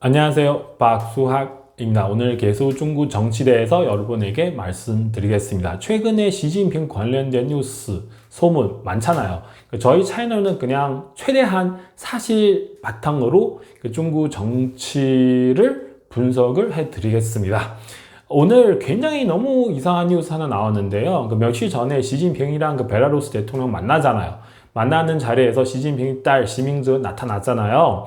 안녕하세요. 박수학입니다. 오늘 계속 중국 정치에 대해서 여러분에게 말씀드리겠습니다. 최근에 시진핑 관련된 뉴스, 소문 많잖아요. 저희 채널은 그냥 최대한 사실 바탕으로 중국 정치를 분석을 해드리겠습니다. 오늘 굉장히 너무 이상한 뉴스 하나 나왔는데요. 며칠 전에 시진핑이랑 베라루스 대통령 만나잖아요. 만나는 자리에서 시진핑 딸 시민주 나타났잖아요.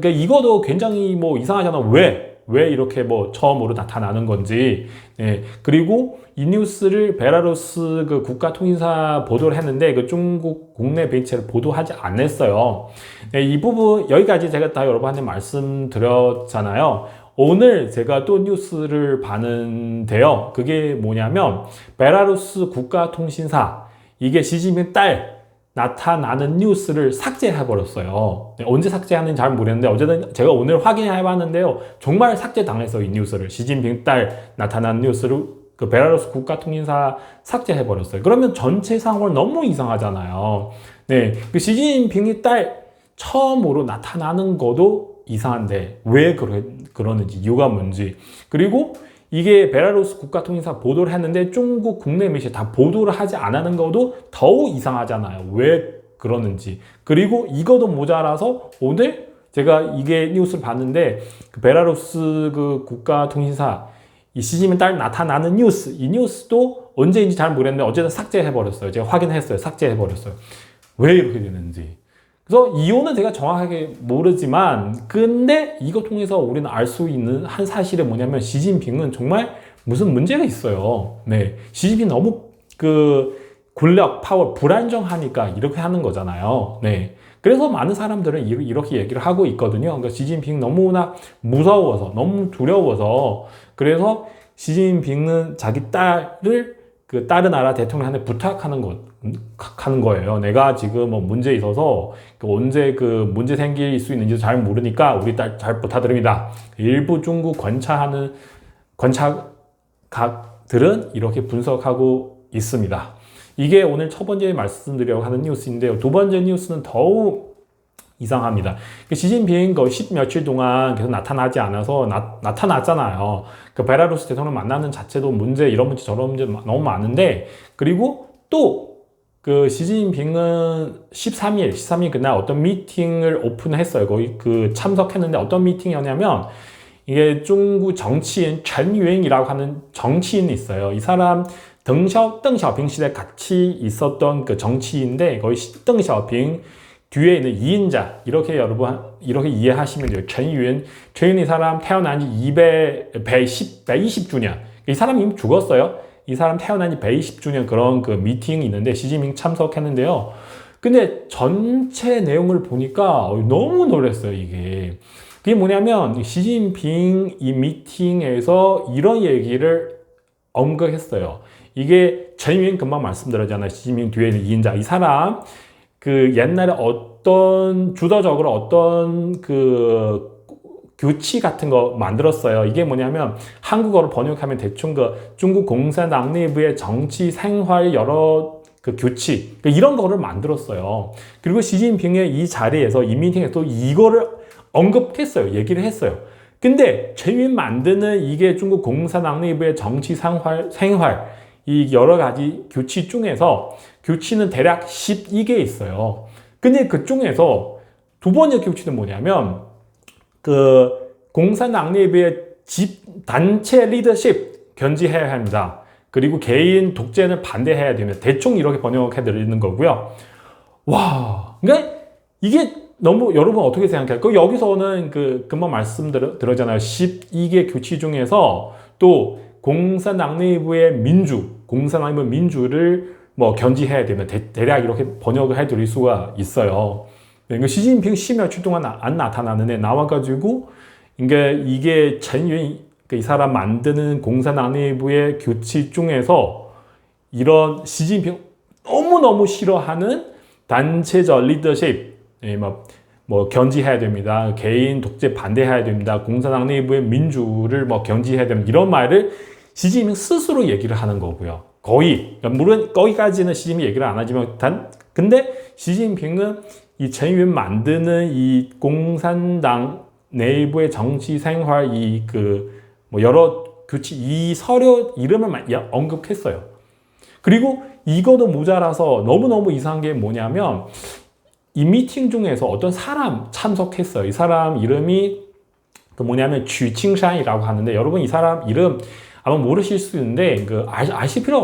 이거도 굉장히 이상하잖아. 왜 이렇게 처음으로 나타나는 건지. 네. 그리고 이 뉴스를 베라루스 국가통신사 보도를 했는데 중국 국내 매체를 보도하지 않았어요. 네, 이 부분 여기까지 제가 다 여러분한테 말씀드렸잖아요. 오늘 제가 또 뉴스를 봤는데요. 그게 뭐냐면 베라루스 국가통신사 이게 시진핑 딸 나타나는 뉴스를 삭제해버렸어요. 언제 삭제하는지 잘 모르겠는데 어쨌든 제가 오늘 확인해봤는데요. 정말 삭제당했어요. 이 뉴스를. 시진핑 딸 나타난 뉴스를 베라루스 국가통신사 삭제해버렸어요. 그러면 전체 상황 너무 이상하잖아요. 네, 시진핑이 딸 처음으로 나타나는 것도 이상한데 왜 그러는지 이유가 뭔지 그리고 이게 베라루스 국가통신사 보도를 했는데 중국 국내 매체 다 보도를 하지 않는 것도 더욱 이상하잖아요. 왜 그러는지. 그리고 이것도 모자라서 오늘 제가 이게 뉴스를 봤는데 베라루스 국가통신사 이 시진핑 딸 나타나는 뉴스 이 뉴스도 언제인지 잘 모르겠는데 어쨌든 삭제해버렸어요. 제가 확인했어요. 삭제해버렸어요. 왜 이렇게 되는지. 그래서 이유는 제가 정확하게 모르지만 근데 이거 통해서 우리는 알 수 있는 한 사실은 뭐냐면 시진핑은 정말 무슨 문제가 있어요. 네, 시진핑 너무 권력, 파워 불안정하니까 이렇게 하는 거잖아요. 네, 그래서 많은 사람들은 이렇게 얘기를 하고 있거든요. 그러니까 시진핑 너무나 무서워서 너무 두려워서 그래서 시진핑은 자기 딸을 다른 나라 대통령한테 부탁하는 거예요. 내가 지금 문제 있어서 언제 문제 생길 수 있는지 잘 모르니까 우리 딸 잘 부탁드립니다. 일부 중국 관찰각들은 이렇게 분석하고 있습니다. 이게 오늘 첫 번째 말씀드리려고 하는 뉴스인데요. 두 번째 뉴스는 더욱 이상합니다. 시진핑 10 며칠 동안 계속 나타나지 않아서 나타났잖아요. 베라루스 대통령 만나는 자체도 이런 문제 저런 문제 너무 많은데 그리고 또 시진핑은 13일 그날 어떤 미팅을 오픈했어요. 거기 참석했는데 어떤 미팅이었냐면 이게 중국 정치인陈云이라고 하는 정치인이 있어요. 이 사람 덩샤오핑 시대 같이 있었던 정치인인데 거의 덩샤오핑 뒤에 있는 2인자 이렇게 이해하시면 돼요.陈云이 사람 태어난 지 120주년. 이 사람이 이미 죽었어요. 이 사람 태어난 지 120주년 그런 미팅이 있는데 시진핑 참석했는데요. 근데 전체 내용을 보니까 너무 놀랐어요. 그게 뭐냐면 시진핑 이 미팅에서 이런 얘기를 언급했어요. 이게陈云금방 말씀드렸잖아요. 시진핑 뒤에 있는 2인자. 이 사람 옛날에 주도적으로 어떤 규칙 같은 거 만들었어요. 이게 뭐냐면 한국어로 번역하면 대충 중국 공산당 내부의 정치 생활 여러 규칙 이런 거를 만들었어요. 그리고 시진핑의 이 자리에서 이 미팅에서 또 이거를 언급했어요. 얘기를 했어요. 근데 최근 만드는 이게 중국 공산당 내부의 정치 생활 이 여러 가지 규칙 중에서 규칙은 대략 12개 있어요. 근데 그 중에서 두 번째 규칙은 뭐냐면 공산당 내부의 단체 리더십 견지해야 합니다. 그리고 개인 독재는 반대해야 됩니다. 대충 이렇게 번역해 드리는 거고요. 와, 그러니까 이게 너무 여러분 어떻게 생각해요? 여기서는 금방 말씀드렸잖아요. 12개 규칙 중에서 또 공산당 내부의 공산당 내부 민주를 견지해야 되면 대략 이렇게 번역을 해드릴 수가 있어요. 그러니까 시진핑 10며칠 동안 안 나타나는데 나와가지고 이게陈云이 사람 만드는 공산당 내부의 규칙 중에서 이런 시진핑 너무너무 싫어하는 단체적 리더십 견지해야 됩니다. 개인 독재 반대해야 됩니다. 공산당 내부의 민주를 견지해야 됩니다. 이런 말을 시진핑 스스로 얘기를 하는 거고요. 물론 거기까지는 시진핑이 얘기를 안 하지만 근데 시진핑은 이陈云만드는 이 공산당 내부의 정치 생활 뭐 여러 규칙 이 서류 이름을 언급했어요. 그리고 이거도 모자라서 너무너무 이상한 게 뭐냐면 이 미팅 중에서 어떤 사람 참석했어요. 이 사람 이름이 뭐냐면 쥐칭산이라고 하는데 여러분 이 사람 이름 아마 모르실 수 있는데 아실 필요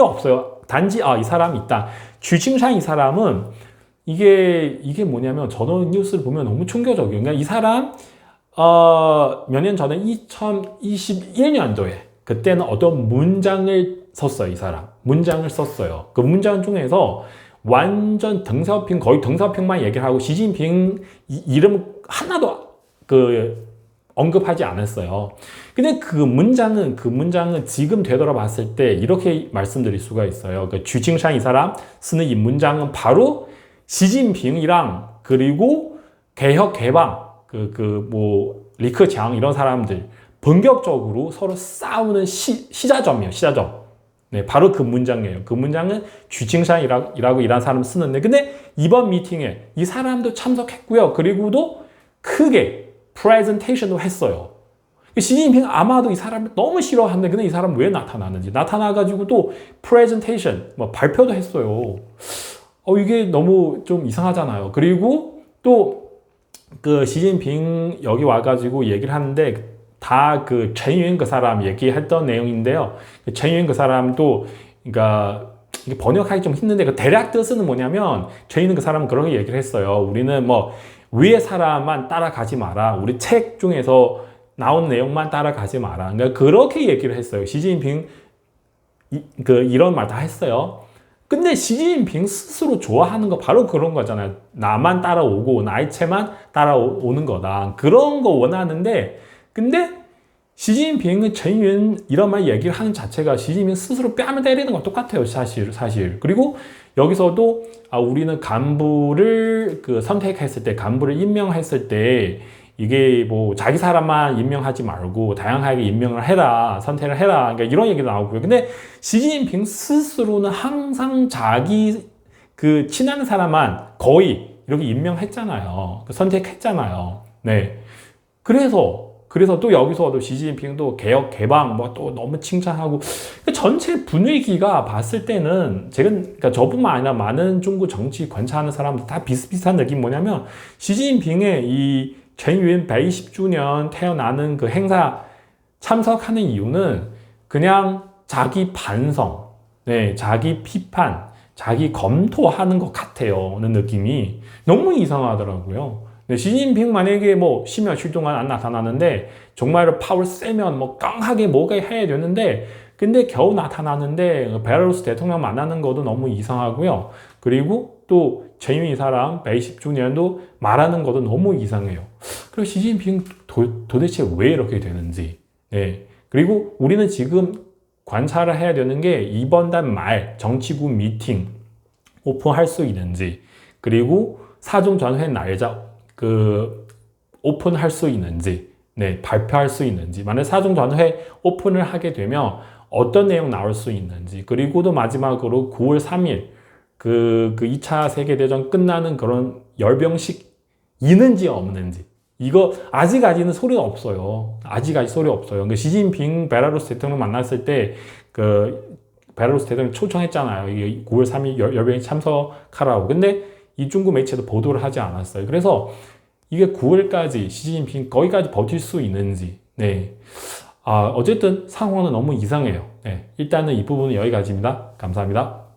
없어요. 단지 이 사람이 있다. 쥐칭산 이 사람은 이게 뭐냐면 저는 뉴스를 보면 너무 충격적이에요. 그러니까 이 사람 몇 년 전에 2021년도에 그때는 어떤 문장을 썼어요. 이 사람 문장을 썼어요. 그 문장 중에서 완전 거의 덩샤오핑만 얘기를 하고 시진핑 이름 하나도 언급하지 않았어요. 근데 그 문장은 지금 되돌아봤을 때 이렇게 말씀드릴 수가 있어요. 그 쥐칭산 이 사람 쓰는 이 문장은 바로 시진핑이랑 그리고 개혁 개방 뭐 리커창 이런 사람들 본격적으로 서로 싸우는 시작점이에요. 시작점. 네, 바로 그 문장이에요. 그 문장은 쥐칭산이라고 이런 사람 쓰는데 근데 이번 미팅에 이 사람도 참석했고요. 그리고도 크게 프레젠테이션도 했어요. 시진핑 아마도 이 사람을 너무 싫어하는데 근데 이 사람 왜 나타나는지 나타나가지고 또 프레젠테이션 뭐 발표도 했어요. 이게 너무 좀 이상하잖아요. 그리고 또 그 시진핑 여기 와가지고 얘기를 하는데 다 그陈云그 사람 얘기했던 내용인데요.陈云그 사람도 그러니까 이게 번역하기 좀 힘든데 그 대략 뜻은 뭐냐면陈云그 사람은 그렇게 얘기를 했어요. 우리는 뭐 위의 사람만 따라가지 마라. 우리 책 중에서 나온 내용만 따라가지 마라. 그러니까 그렇게 얘기를 했어요. 시진핑 이런 말 다 했어요. 근데 시진핑 스스로 좋아하는 거 바로 그런 거잖아요. 나만 따라오고 나의 채만 따라오는 거다. 그런 거 원하는데 근데 시진핑은陈云이런 말 얘기를 하는 자체가 시진핑 스스로 뺨을 때리는 거 똑같아요. 사실. 그리고 여기서도 우리는 간부를 선택했을 때 간부를 임명했을 때 이게 뭐 자기 사람만 임명하지 말고 다양하게 임명을 해라, 선택을 해라. 그러니까 이런 얘기도 나오고요. 근데 시진핑 스스로는 항상 자기 친한 사람만 거의 이렇게 임명했잖아요. 선택했잖아요. 네. 그래서 또 여기서도 시진핑도 개혁 개방 뭐 또 너무 칭찬하고 전체 분위기가 봤을 때는 그러니까 저뿐만 아니라 많은 중국 정치 관찰하는 사람들 다 비슷비슷한 느낌 뭐냐면 시진핑의 이陈云 120주년 태어나는 그 행사 참석하는 이유는 그냥 자기 반성, 네, 자기 비판, 자기 검토하는 것 같아요. 는 느낌이 너무 이상하더라고요. 네, 시진핑 만약에 뭐 10며칠 동안 안 나타나는데 정말로 파워 세면 뭐 강하게 뭐가 해야 되는데 근데 겨우 나타나는데 베라루스 대통령 만나는 것도 너무 이상하고요. 그리고 또陈云이 사람 120주년도 말하는 것도 너무 이상해요. 그리고 시진핑 도대체 왜 이렇게 되는지. 네. 그리고 우리는 지금 관찰을 해야 되는 게 이번 달 말 정치국 미팅 오픈할 수 있는지 그리고 사중전회 날짜 오픈할 수 있는지 네, 발표할 수 있는지 만약 사중전회 오픈을 하게 되면 어떤 내용 나올 수 있는지 그리고도 마지막으로 9월 3일 그 2차 세계대전 끝나는 그런 열병식 있는지 없는지 이거 아직까지는 소리가 없어요. 아직까지 소리 없어요. 그러니까 시진핑 베라루스 대통령 만났을 때 베라루스 대통령 초청했잖아요. 이게 9월 3일 열병식 참석하라고. 근데 이 중국 매체도 보도를 하지 않았어요. 그래서 이게 9월까지 시진핑 거기까지 버틸 수 있는지 네. 어쨌든 상황은 너무 이상해요. 네. 일단은 이 부분은 여기까지입니다. 감사합니다.